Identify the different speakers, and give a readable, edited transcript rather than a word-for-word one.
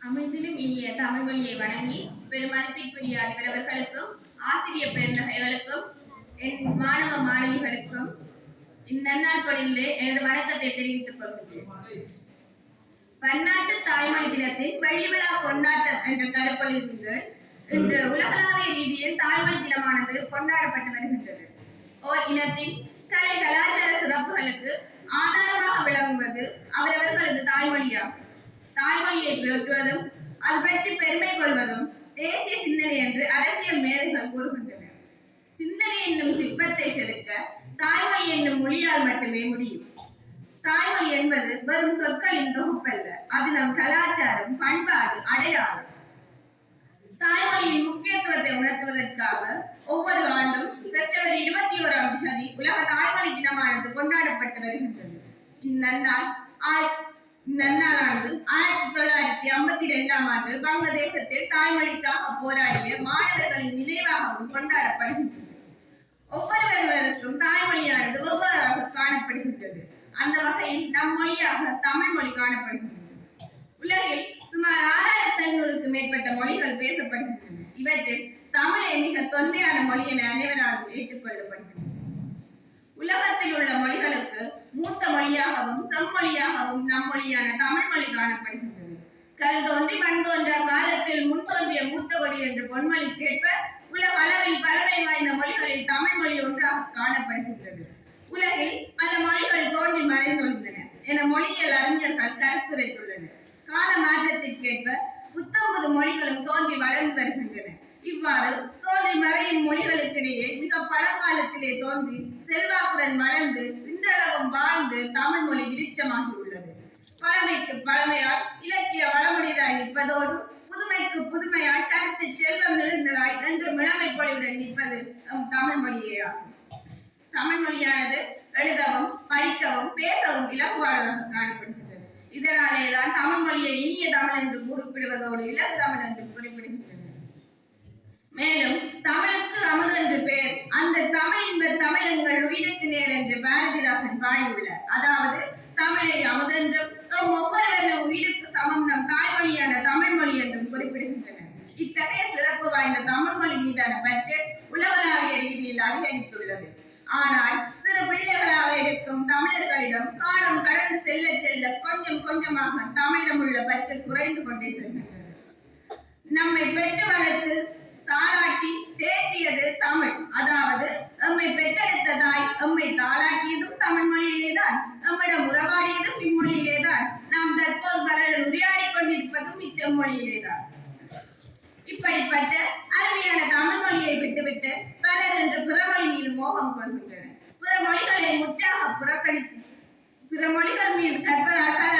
Speaker 1: அமைந்திலும் இனிய தமிழ் மொழியை வணங்கி பெருமதிப்பிற்குரிய அதிபரவர்களுக்கும் ஆசிரியர் பெருந்தகைகளுக்கும் என் மாணவ மாணவிகளுக்கும் இந்நன்னாள் பொழுதிலே எனது வணக்கத்தை தெரிவித்துக் கொள்கிறேன். பன்னாட்டு தாய்மொழி தினத்தின் வெள்ளி விழா கொண்டாட்டம் என்ற கருப்பொழிலிருந்து இன்று உலகளாவிய ரீதியில் தாய்மொழி தினமானது கொண்டாடப்பட்டு வருகின்றது. ஓர் இனத்தின் கலை கலாச்சார சிறப்புகளுக்கு ஆதாரமாக விளங்குவது அவரவர்களது தாய்மொழியாகும். தாய்மொழியை போற்றுவதும் அது பற்றி பெருமை கொள்வதும் தேசிய சிந்தனை என்று அரசியல் மேதைகள் கூறுகின்றனர். சிந்தனை என்னும் சிற்பத்தை செதுக்க தாய்மொழி என்னும் மொழியால் மட்டுமே முடியும். தாய்மொழி என்பது வெறும் சொற்களின் தொகுப்பல்ல, அது நம் கலாச்சாரம், பண்பாடு, அடையாளம். தாய்மொழியின் முக்கியத்துவத்தை உணர்த்துவதற்காக ஒவ்வொரு ஆண்டும் செப்டம்பர் 21ஆம் தேதி உலக தாய்மொழி தினமானது கொண்டாடப்பட்டு வருகின்றது. இந்நன்னாளானது 1952ஆம் ஆண்டு வங்கதேசத்தில் தாய்மொழிக்காக போராடிய மாணவர்களின் நினைவாகவும் கொண்டாடப்படுகின்றது. ஒவ்வொருவருக்கும் தாய்மொழியானது ஒவ்வொருவராக காணப்படுகின்றது. அந்த வகையில் நம் மொழியாக தமிழ் மொழி காணப்படுகின்றது. உலகில் சுமார் 6500க்கும் மேற்பட்ட மொழிகள் பேசப்படுகின்றன. இவற்றில் தமிழே மிக தொன்மையான மொழி என அனைவராலும் ஏற்றுக்கொள்ளப்படுகின்றது. உலகத்தில் உள்ள மொழிகளுக்கு மூத்த மொழியாகவும் செம்மொழியாகவும் நம் மொழியான தமிழ் மொழி காணப்படுகின்றது. கல் தோன்றி மண் தோன்ற காலத்தில் முன் தோன்றிய மூத்த மொழி என்று பொன்மொழிக்கேற்ப உலக அளவில் பழமை வாய்ந்த மொழிகளில் தமிழ் மொழி ஒன்றாக காணப்படுகின்றது. உலகில் பல மொழிகள் தோன்றி மறைந்துள்ளன என மொழியியல் அறிஞர்கள் கருத்துரைத்துள்ளனர். கால மாற்றத்திற்கேற்ப புத்தம் புது மொழிகளும் தோன்றி வளர்ந்து வருகின்றன. இவ்வாறு தோன்றி மறையும் மொழிகளுக்கிடையே மிக பழங்காலத்திலே தோன்றி செல்வாக்குடன் வளர்ந்து இன்றளவும் வாழ்ந்து தமிழ் மொழி விருட்சமாகி உள்ளது. பழமைக்கு பழமையால் இலக்கிய வளமுடையதாய் நிற்பதோடு புதுமைக்கு புதுமையாய் கருத்து செல்வம் நிறைந்ததாய் என்ற இளமை பொழிவுடன் நிற்பது தமிழ் மொழியே ஆகும். தமிழ் மொழியானது எழுதவும் படிக்கவும் பேசவும் இலகுவானதாக காணப்படுகின்றது. இதனாலேதான் தமிழ் மொழியை இனிய தமிழ் என்று குறிப்பிடுவதோடு இலகு தமிழ் என்று குறிப்பிடுகின்றனர். மேலும் தமிழுக்கு அமுது என்று பெயர். அந்த தமிழ் என்பது தமிழ் எங்கள் உயிருக்கு நேர் என்று பாரதிதாசன் பாடியுள்ளார். அதாவது தமிழை அமுதென்றும் ஒவ்வொருவரும் உயிருக்கு சமம் நம் தாய்மொழியான தமிழ் மொழி என்றும் குறிப்பிடுகின்றனர். இத்தகைய சிறப்பு வாய்ந்த தமிழ் மொழி மீதான பற்று உலகளாவிய ரீதியில் அதிகரித்துள்ளது. ஆனால் சிறு பிள்ளைகளாக இருக்கும் தமிழர்களிடம் காலம் கடந்து செல்ல செல்ல கொஞ்சம் கொஞ்சமாக தமிழிடம் உள்ள பற்று குறைந்து கொண்டே செல்கின்றது. நம்மை பெற்று வளர்த்து தாளாட்டி தேற்றியது தமிழ். அதாவது எம்மை பெற்றெடுத்த தாய் எம்மை தாளாட்டியதும் தமிழ் மொழியிலேதான், நம்மிடம் உறவாடியதும் இம்மொழியிலேதான், நாம் தற்போது பலர் உரையாடி கொண்டிருப்பதும் இச்செம்மொழியிலேதான். இப்படிப்பட்ட அருமையான தமிழ் மொழியை விட்டுவிட்டு பலர் என்று பிறமொழி மீது மோகம் கொள்கின்றனர். பிற மொழிகளை முற்றாக புறக்கணித்து பிற மொழிகள் மீது கற்பதால் பல